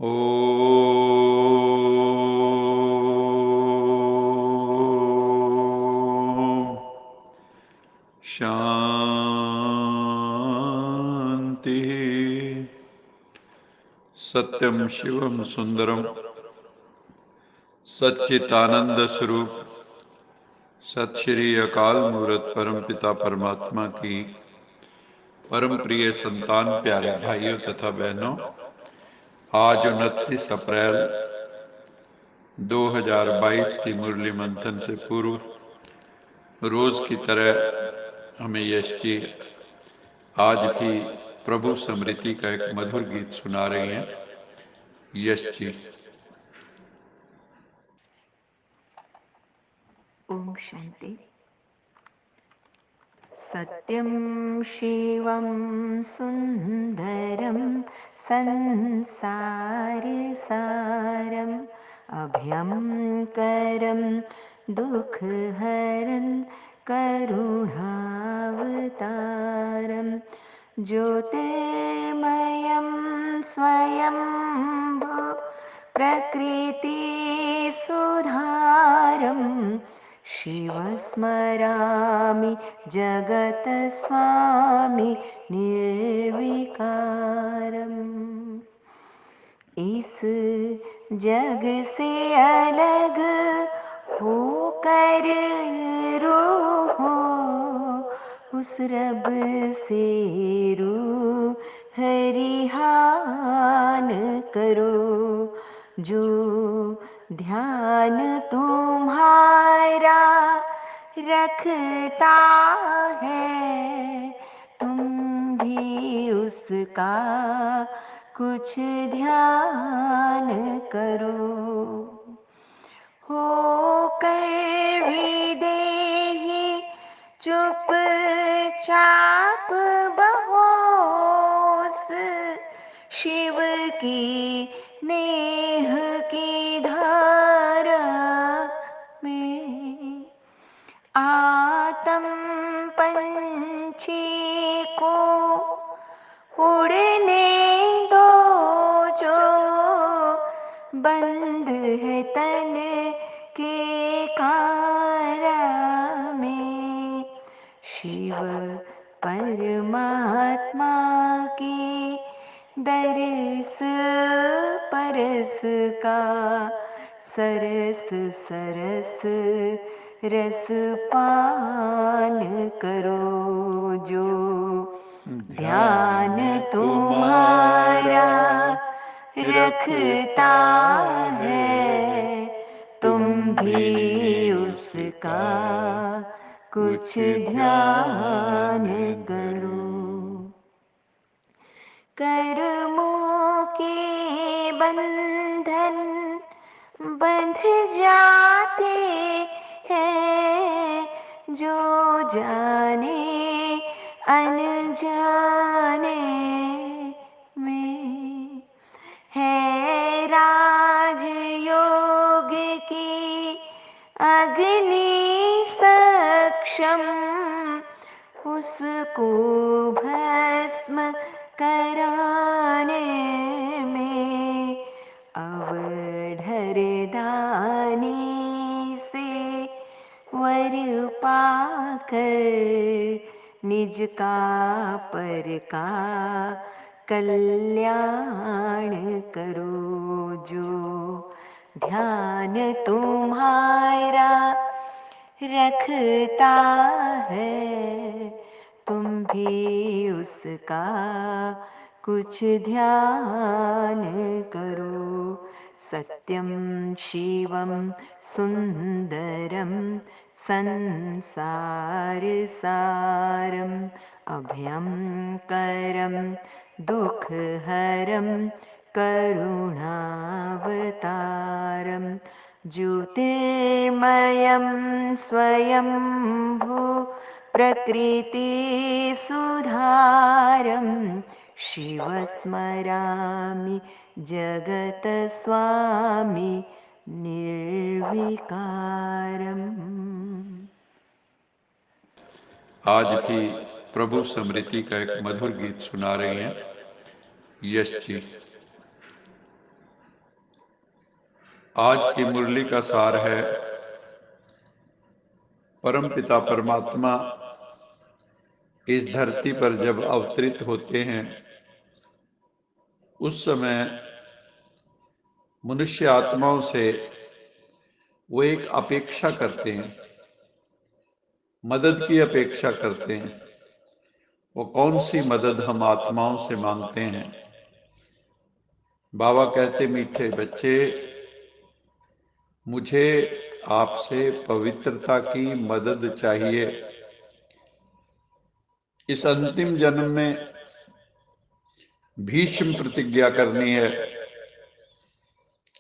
ओम शांति। सत्यम शिवम सुंदरम सच्चिदानंद स्वरूप सत श्री अकाल मूर्त परम पिता परमात्मा की परम प्रिय संतान प्यारे भाइयों तथा बहनों, आज 29 अप्रैल 2022 की मुरली मंथन से पूर्व रोज की तरह हमें यश जी आज भी प्रभु स्मृति का एक मधुर गीत सुना रही हैं। यश जी। ओम शांति। सत्यं शिवं सुंदरं संसारसारम् अभयं करं दुःखहरं करुणावतारं ज्योतिर्मयं स्वयंभू प्रकृतिसुधारम् शिवस्मरामि जगतस्वामी निर्विकारम्। इस जग से अलग होकर रूह उस रब से रूह हरिहान करो। जो ध्यान तुम्हारा रखता है, तुम भी उसका कुछ ध्यान करो। होकर विदेही चुपचाप बहोश शिव की नेह की धारा में आत्म पंछी को उड़ने दो। जो बंद है तन के कारा में, शिव परमात्मा की दरस परस का सरस सरस रस पान करो। जो ध्यान तुम्हारा रखता है, तुम भी उसका कुछ ध्यान करो। कर्मों के बंधन बंध जाते हैं, जो जाने अनजाने में है राजयोग की अग्नि सक्षम, उसको भस्म कराने में अवढर दानी से वर पाकर निज का पर का कल्याण करो। जो ध्यान तुम्हारा रखता है, तुम भी उसका कुछ ध्यान करो। सत्यं शिवं सुंदरं संसारसारम् अभयं करं दुःखहरं करुणावतारं ज्योतिर्मयं स्वयंभू प्रकृतिसुधारं शिवस्मरामि जगतस्वामी निर्विकारम्। आज भी प्रभु स्मृति का एक मधुर गीत सुना रही हैं। यश जी। आज की मुरली का सार है, परम पिता परमात्मा इस धरती पर जब अवतरित होते हैं उस समय मनुष्य आत्माओं से वो एक अपेक्षा करते हैं, मदद की अपेक्षा करते हैं। वो कौन सी मदद हम आत्माओं से मांगते हैं? बाबा कहते, मीठे बच्चे, मुझे आपसे पवित्रता की मदद चाहिए। इस अंतिम जन्म में भीष्म प्रतिज्ञा करनी है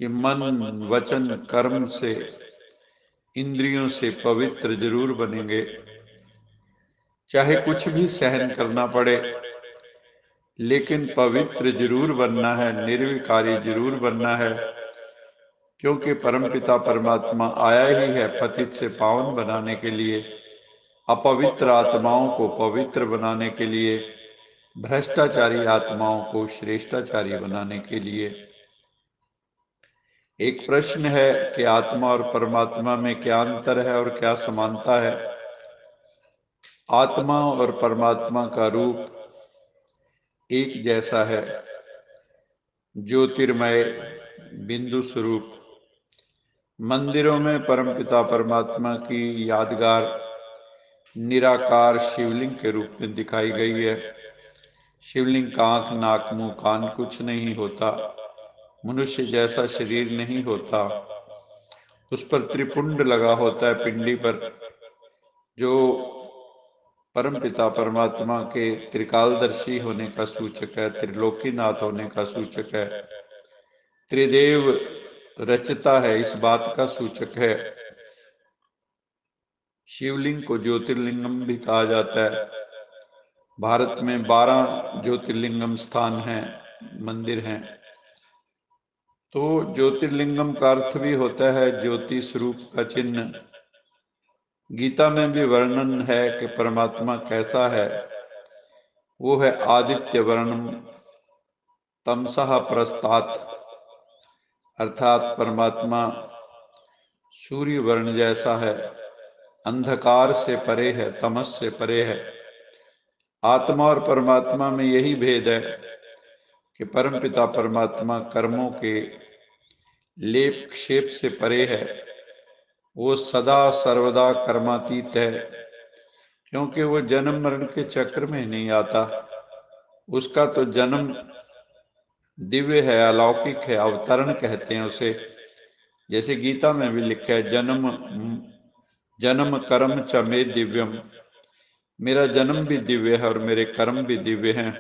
कि मन वचन कर्म से इंद्रियों से पवित्र जरूर बनेंगे, चाहे कुछ भी सहन करना पड़े, लेकिन पवित्र जरूर बनना है, निर्विकारी जरूर बनना है, क्योंकि परमपिता परमात्मा आया ही है पतित से पावन बनाने के लिए, अपवित्र आत्माओं को पवित्र बनाने के लिए, भ्रष्टाचारी आत्माओं को श्रेष्ठाचारी बनाने के लिए। एक प्रश्न है कि आत्मा और परमात्मा में क्या अंतर है और क्या समानता है? आत्मा और परमात्मा का रूप एक जैसा है, ज्योतिर्मय बिंदु स्वरूप। मंदिरों में परमपिता परमात्मा की यादगार निराकार शिवलिंग के रूप में दिखाई गई है। शिवलिंग का आंख नाक मुंह कान कुछ नहीं होता, मनुष्य जैसा शरीर नहीं होता, उस पर त्रिपुंड लगा होता है पिंडी पर, जो परमपिता परमात्मा के त्रिकालदर्शी होने का सूचक है, त्रिलोकीनाथ होने का सूचक है, त्रिदेव रचता है इस बात का सूचक है। शिवलिंग को ज्योतिर्लिंगम भी कहा जाता है। भारत में 12 ज्योतिर्लिंगम स्थान हैं, मंदिर हैं। तो ज्योतिर्लिंगम का अर्थ भी होता है ज्योति स्वरूप का चिन्ह। गीता में भी वर्णन है कि परमात्मा कैसा है। वो है आदित्य वर्णम तमसः प्रस्तात्, अर्थात परमात्मा सूर्य वर्ण जैसा है, अंधकार से परे है, तमस से परे है। आत्मा और परमात्मा में यही भेद है कि परमपिता परमात्मा कर्मों के लेप क्षेप से परे है। वो सदा सर्वदा कर्मातीत है, क्योंकि वो जन्म मरण के चक्र में नहीं आता। उसका तो जन्म दिव्य है, अलौकिक है, अवतरण कहते हैं उसे। जैसे गीता में भी लिखा है, जन्म कर्म च मे दिव्यम, मेरा जन्म भी दिव्य है और मेरे कर्म भी दिव्य हैं।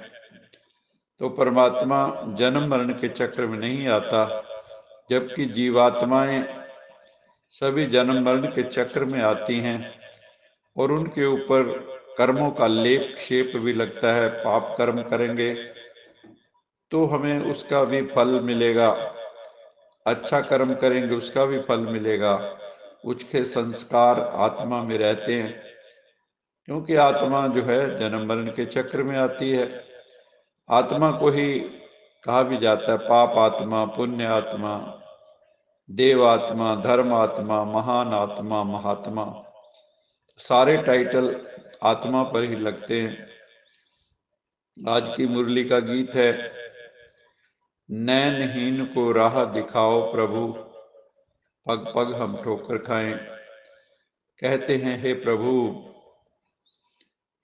तो परमात्मा जन्म मरण के चक्र में नहीं आता, जबकि जीवात्माएं सभी जन्म मरण के चक्र में आती हैं और उनके ऊपर कर्मों का लेप क्षेप भी लगता है। पाप कर्म करेंगे तो हमें उसका भी फल मिलेगा, अच्छा कर्म करेंगे उसका भी फल मिलेगा। उसके संस्कार आत्मा में रहते हैं, क्योंकि आत्मा जो है जन्म मरण के चक्र में आती है। आत्मा को ही कहा भी जाता है पाप आत्मा, पुण्य आत्मा, देव आत्मा, धर्म आत्मा, महान आत्मा, महात्मा। सारे टाइटल आत्मा पर ही लगते हैं। आज की मुरली का गीत है, नैनहीन को राह दिखाओ प्रभु, पग पग हम ठोकर खाएं। कहते हैं, हे प्रभु,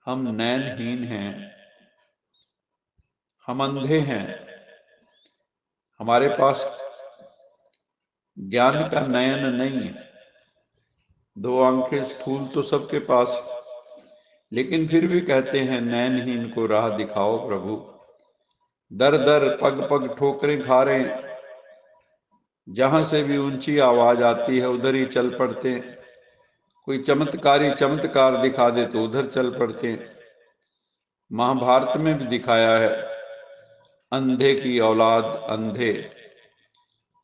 हम नैनहीन हैं, हम अंधे हैं, हमारे पास ज्ञान का नयन नहीं है। 2 आंखें स्थूल तो सबके पास, लेकिन फिर भी कहते हैं नैनहीन को राह दिखाओ प्रभु। दर दर पग पग ठोकरें खा रहे हैं, जहां से भी ऊंची आवाज आती है उधर ही चल पड़ते हैं। कोई चमत्कारी चमत्कार दिखा दे तो उधर चल पड़ते हैं। महाभारत में भी दिखाया है, अंधे की औलाद अंधे।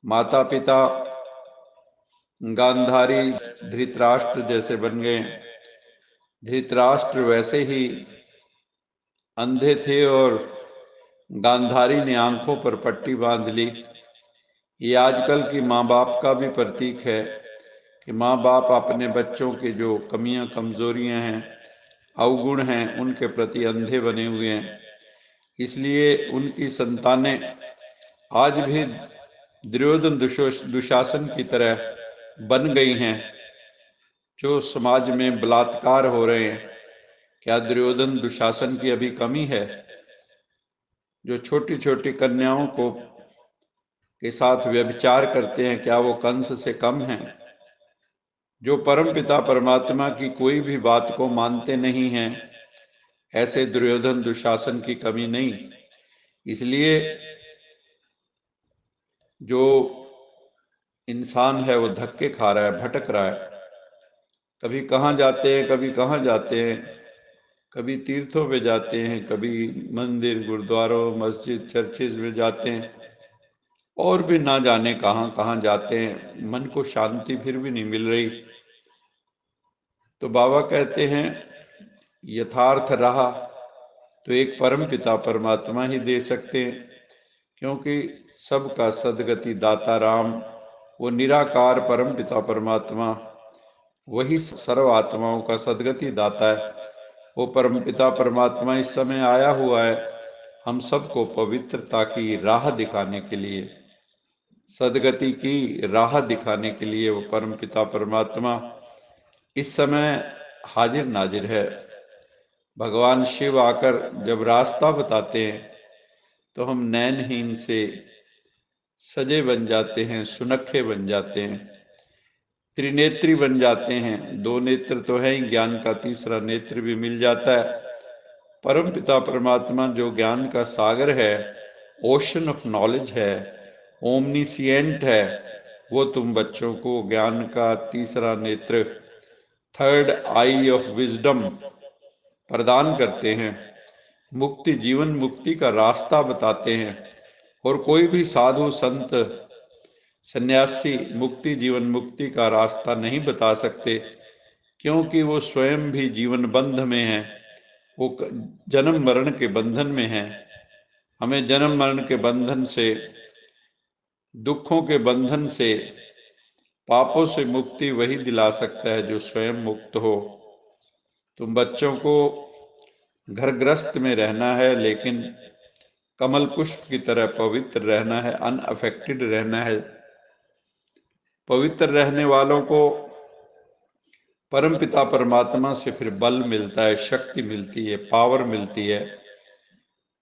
माता पिता गांधारी धृतराष्ट्र जैसे बन गए। धृतराष्ट्र वैसे ही अंधे थे और गांधारी ने आंखों पर पट्टी बांध ली। ये आजकल की माँ बाप का भी प्रतीक है कि माँ बाप अपने बच्चों के जो कमियां कमजोरियां हैं, अवगुण हैं, उनके प्रति अंधे बने हुए हैं। इसलिए उनकी संतानें आज भी दुर्योधन दुशासन की तरह बन गई हैं। जो समाज में बलात्कार हो रहे हैं, क्या दुर्योधन दुशासन की अभी कमी है? जो छोटी छोटी कन्याओं को के साथ व्यभिचार करते हैं, क्या वो कंस से कम हैं? जो परम पिता परमात्मा की कोई भी बात को मानते नहीं हैं, ऐसे दुर्योधन दुशासन की कमी नहीं। इसलिए जो इंसान है वो धक्के खा रहा है, भटक रहा है। कभी कहाँ जाते हैं, कभी कहाँ जाते हैं, कभी तीर्थों पे जाते हैं, कभी मंदिर गुरुद्वारों मस्जिद चर्चिज में जाते हैं, और भी ना जाने कहाँ कहाँ जाते हैं। मन को शांति फिर भी नहीं मिल रही। तो बाबा कहते हैं यथार्थ रहा तो एक परम पिता परमात्मा ही दे सकते हैं, क्योंकि सबका सदगति दाता राम, वो निराकार परम पिता परमात्मा, वही सर्व आत्माओं का सदगति दाता है। वो परम पिता परमात्मा इस समय आया हुआ है हम सबको पवित्रता की राह दिखाने के लिए, सदगति की राह दिखाने के लिए। वो परम पिता परमात्मा इस समय हाजिर नाजिर है। भगवान शिव आकर जब रास्ता बताते हैं तो हम नैनहीन से सजे बन जाते हैं, सुनखे बन जाते हैं, त्रिनेत्री बन जाते हैं। दो नेत्र तो है ही, ज्ञान का तीसरा नेत्र भी मिल जाता है। परम पिता परमात्मा जो ज्ञान का सागर है, ओशन ऑफ नॉलेज है, ओमनीसिएंट है, वो तुम बच्चों को ज्ञान का तीसरा नेत्र, थर्ड आई ऑफ विजडम प्रदान करते हैं। मुक्ति, जीवन मुक्ति का रास्ता बताते हैं। और कोई भी साधु संत सन्यासी मुक्ति जीवन मुक्ति का रास्ता नहीं बता सकते, क्योंकि वो स्वयं भी जीवन बंध में है, वो जन्म मरण के बंधन में है। हमें जन्म मरण के बंधन से, दुखों के बंधन से, पापों से मुक्ति वही दिला सकता है जो स्वयं मुक्त हो। तुम बच्चों को घर गृहस्थ में रहना है, लेकिन कमल पुष्प की तरह पवित्र रहना है, अनअफेक्टेड रहना है। पवित्र रहने वालों को परमपिता परमात्मा से फिर बल मिलता है, शक्ति मिलती है, पावर मिलती है।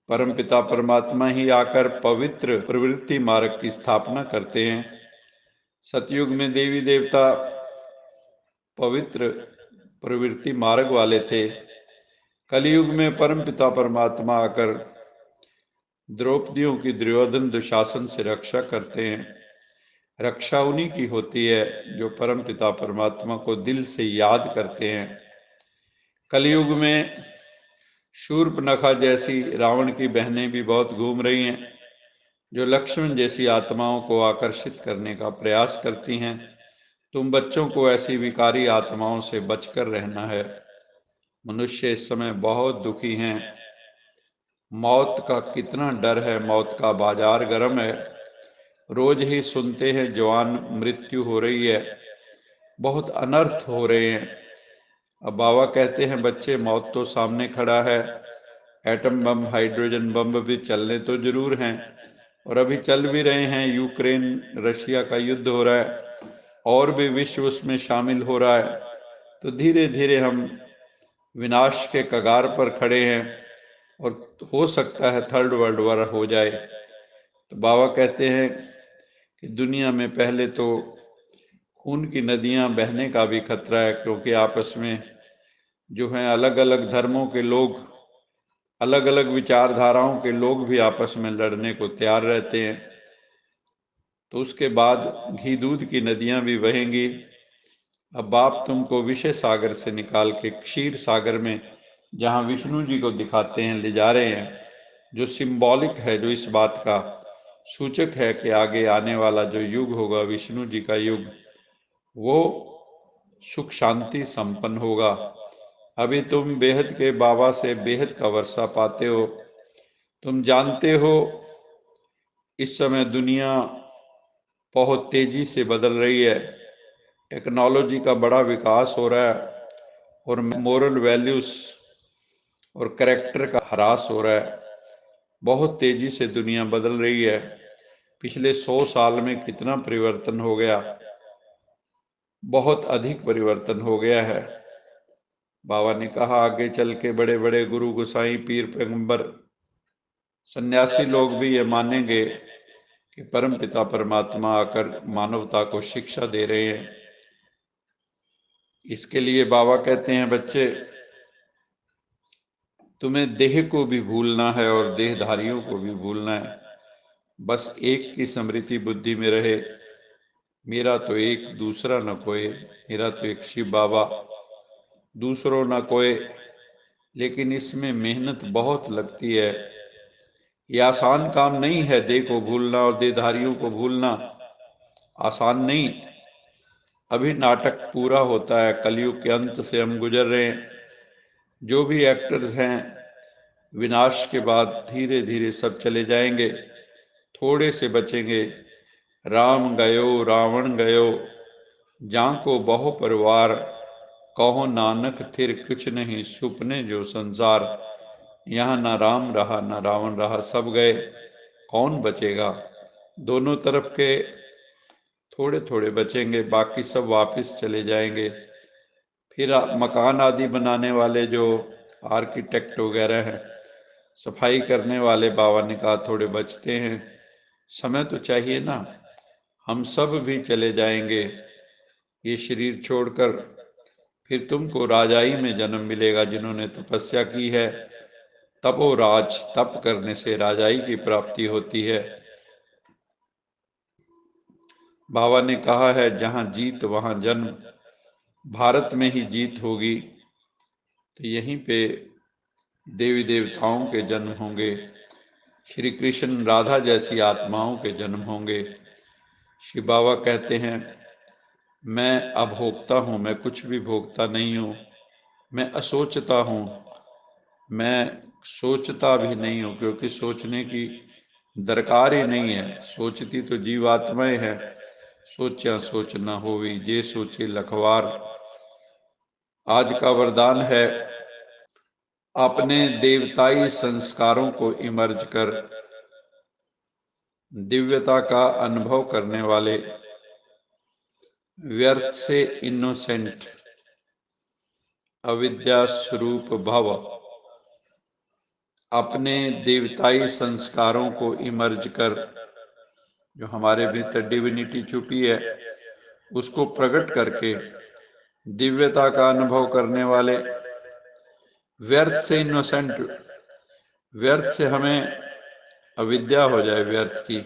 परमपिता परमात्मा ही आकर पवित्र प्रवृत्ति मार्ग की स्थापना करते हैं। सतयुग में देवी देवता पवित्र प्रवृत्ति मार्ग वाले थे। कलयुग में परमपिता परमात्मा आकर द्रौपदियों की दुर्योधन दुशासन से रक्षा करते हैं। रक्षा उन्हीं की होती है जो परम पिता परमात्मा को दिल से याद करते हैं। कलयुग में शूर्पणखा जैसी रावण की बहनें भी बहुत घूम रही हैं, जो लक्ष्मण जैसी आत्माओं को आकर्षित करने का प्रयास करती हैं। तुम बच्चों को ऐसी विकारी आत्माओं से बचकर रहना है। मनुष्य इस समय बहुत दुखी हैं। मौत का कितना डर है, मौत का बाजार गर्म है। रोज ही सुनते हैं जवान मृत्यु हो रही है, बहुत अनर्थ हो रहे हैं। अब बाबा कहते हैं बच्चे, मौत तो सामने खड़ा है। एटम बम, हाइड्रोजन बम भी चलने तो जरूर हैं, और अभी चल भी रहे हैं। यूक्रेन रशिया का युद्ध हो रहा है, और भी विश्व उसमें शामिल हो रहा है। तो धीरे धीरे हम विनाश के कगार पर खड़े हैं, और हो सकता है थर्ड वर्ल्ड वॉर हो जाए। तो बाबा कहते हैं कि दुनिया में पहले तो खून की नदियां बहने का भी खतरा है, क्योंकि आपस में जो हैं अलग अलग धर्मों के लोग, अलग अलग विचारधाराओं के लोग भी आपस में लड़ने को तैयार रहते हैं। तो उसके बाद घी दूध की नदियां भी बहेंगी। अब बाप तुमको विषय सागर से निकाल के क्षीर सागर में, जहाँ विष्णु जी को दिखाते हैं, ले जा रहे हैं, जो सिंबॉलिक है, जो इस बात का सूचक है कि आगे आने वाला जो युग होगा, विष्णु जी का युग, वो सुख शांति संपन्न होगा। अभी तुम बेहद के बाबा से बेहद का वर्षा पाते हो। तुम जानते हो इस समय दुनिया बहुत तेजी से बदल रही है। टेक्नोलॉजी का बड़ा विकास हो रहा है और मोरल वैल्यूज और कैरेक्टर का ह्रास हो रहा है। बहुत तेजी से दुनिया बदल रही है। पिछले 100 साल में कितना परिवर्तन हो गया, बहुत अधिक परिवर्तन हो गया है। बाबा ने कहा आगे चल के बड़े बड़े गुरु गोसाई पीर पैगंबर सन्यासी लोग भी ये मानेंगे कि परम पिता परमात्मा आकर मानवता को शिक्षा दे रहे हैं। इसके लिए बाबा कहते हैं बच्चे, तुम्हें देह को भी भूलना है और देहधारियों को भी भूलना है। बस एक की स्मृति बुद्धि में रहे, मेरा तो एक दूसरा न कोई। मेरा तो एक शिव बाबा, दूसरों न कोई। लेकिन इसमें मेहनत बहुत लगती है। ये आसान काम नहीं है। देह को भूलना और देहधारियों को भूलना आसान नहीं। अभी नाटक पूरा होता है, कलयुग के अंत से हम गुजर रहे हैं। जो भी एक्टर्स हैं, विनाश के बाद धीरे धीरे सब चले जाएंगे, थोड़े से बचेंगे। राम गयो रावण गयो, जाको बहु परिवार, कहो नानक थिर कुछ नहीं, सुपने जो संसार। यहाँ ना राम रहा ना रावण रहा, सब गए, कौन बचेगा। दोनों तरफ के थोड़े थोड़े बचेंगे, बाकी सब वापस चले जाएंगे। फिर मकान आदि बनाने वाले जो आर्किटेक्ट वगैरह हैं, सफाई करने वाले, बाबा ने कहा थोड़े बचते हैं। समय तो चाहिए ना, हम सब भी चले जाएंगे ये शरीर छोड़कर। फिर तुमको राजाई में जन्म मिलेगा। जिन्होंने तपस्या की है, तपो राज, तप करने से राजाई की प्राप्ति होती है। बाबा ने कहा है जहां जीत वहां जन्म। भारत में ही जीत होगी तो यहीं पे देवी देवताओं के जन्म होंगे, श्री कृष्ण राधा जैसी आत्माओं के जन्म होंगे। श्री बाबा कहते हैं मैं अभोक्ता हूँ, मैं कुछ भी भोगता नहीं हूँ। मैं असोचता हूँ, मैं सोचता भी नहीं हूँ, क्योंकि सोचने की दरकार ही नहीं है। सोचती तो जीवात्माएं हैं। सोचा सोच न होवी, जे सोचे लखवार। आज का वरदान है अपने देवताई संस्कारों को इमर्ज कर दिव्यता का अनुभव करने वाले, व्यर्थ से इनोसेंट, अविद्या स्वरूप भव। अपने देवताई संस्कारों को इमर्ज कर, जो हमारे भीतर डिविनिटी छुपी है, उसको प्रकट करके दिव्यता का अनुभव करने वाले, व्यर्थ से इनोसेंट। व्यर्थ से हमें अविद्या हो जाए, व्यर्थ की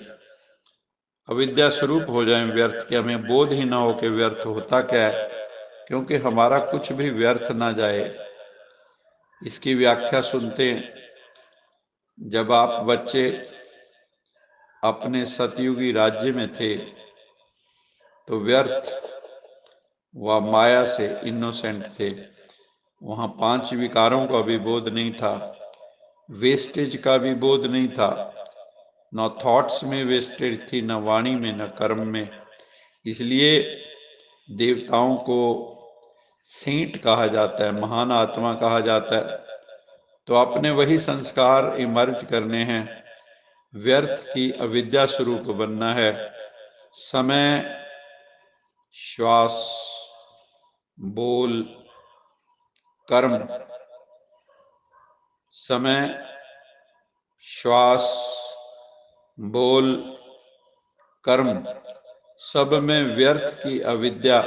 अविद्या स्वरूप हो जाए व्यर्थ के, हमें बोध ही ना हो कि व्यर्थ होता क्या है, क्योंकि हमारा कुछ भी व्यर्थ ना जाए। इसकी व्याख्या सुनते हैं। जब आप बच्चे अपने सतयुगी राज्य में थे तो व्यर्थ व माया से इनोसेंट थे। वहां 5 विकारों का भी बोध नहीं था, वेस्टेज का भी बोध नहीं था। न थॉट्स में वेस्टेज थी, न वाणी में, न कर्म में। इसलिए देवताओं को सेंट कहा जाता है, महान आत्मा कहा जाता है। तो अपने वही संस्कार इमर्ज करने हैं, व्यर्थ की अविद्या स्वरूप बनना है। समय, श्वास, बोल, कर्म, समय, श्वास, बोल, कर्म, सब में व्यर्थ की अविद्या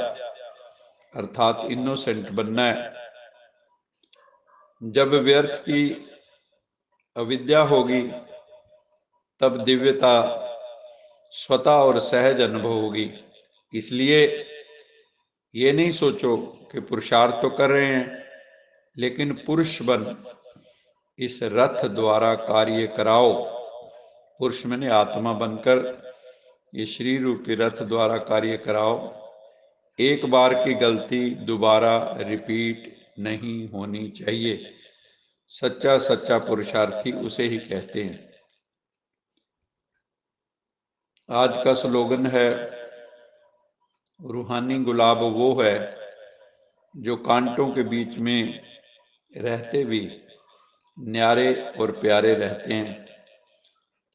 अर्थात इनोसेंट बनना है। जब व्यर्थ की अविद्या होगी तब दिव्यता स्वतः और सहज अनुभव होगी। इसलिए ये नहीं सोचो कि पुरुषार्थ तो कर रहे हैं, लेकिन पुरुष बन इस रथ द्वारा कार्य कराओ। पुरुष मैंने आत्मा बनकर ये शरीर रूपी रथ द्वारा कार्य कराओ। एक बार की गलती दोबारा रिपीट नहीं होनी चाहिए। सच्चा सच्चा पुरुषार्थी उसे ही कहते हैं। आज का स्लोगन है, रूहानी गुलाब वो है जो कांटों के बीच में रहते भी न्यारे और प्यारे रहते हैं।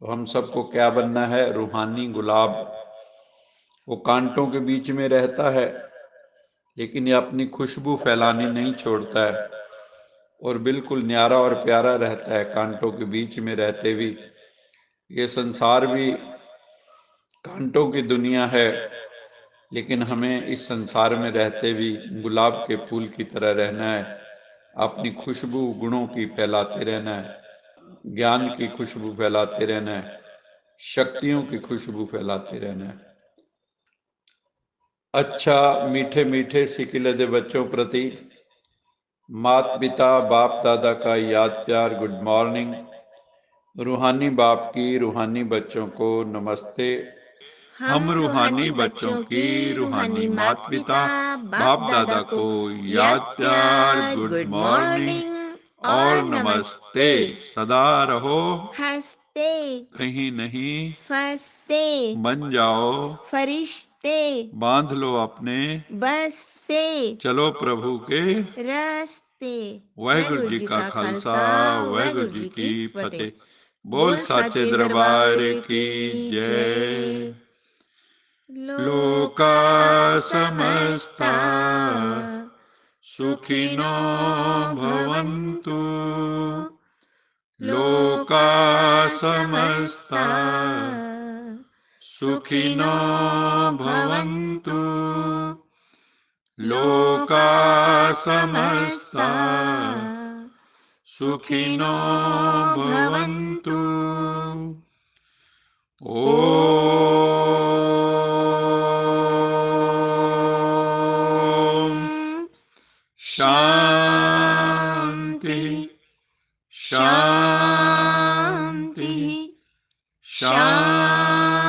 तो हम सबको क्या बनना है? रूहानी गुलाब। वो कांटों के बीच में रहता है लेकिन ये अपनी खुशबू फैलानी नहीं छोड़ता है और बिल्कुल न्यारा और प्यारा रहता है कांटों के बीच में रहते भी। ये संसार भी कांटों की दुनिया है लेकिन हमें इस संसार में रहते भी गुलाब के फूल की तरह रहना है, अपनी खुशबू गुणों की फैलाते रहना है, ज्ञान की खुशबू फैलाते रहना है, शक्तियों की खुशबू फैलाते रहना है। अच्छा मीठे मीठे सिकिलदे बच्चों प्रति माता पिता बाप दादा का याद प्यार गुड मॉर्निंग। रूहानी बाप की रूहानी बच्चों को नमस्ते। हम रूहानी बच्चों की रूहानी माता पिता बाप दादा को याद प्यार गुड मॉर्निंग और नमस्ते। सदा रहो हंसते कहीं नहीं फंसते बन जाओ फरिश्ते बांध लो अपने बसते चलो प्रभु के रस्ते। वाहिगुरु जी का खालसा वाहिगुरु जी की फतेह। बोल साचे दरबार की जय। लोका समस्ता सुखिनो भवन्तु। लोका समस्ता सुखिनो भवन्तु। लोका समस्ता सुखिनो भवन्तु। ओम शांति शांति शांति।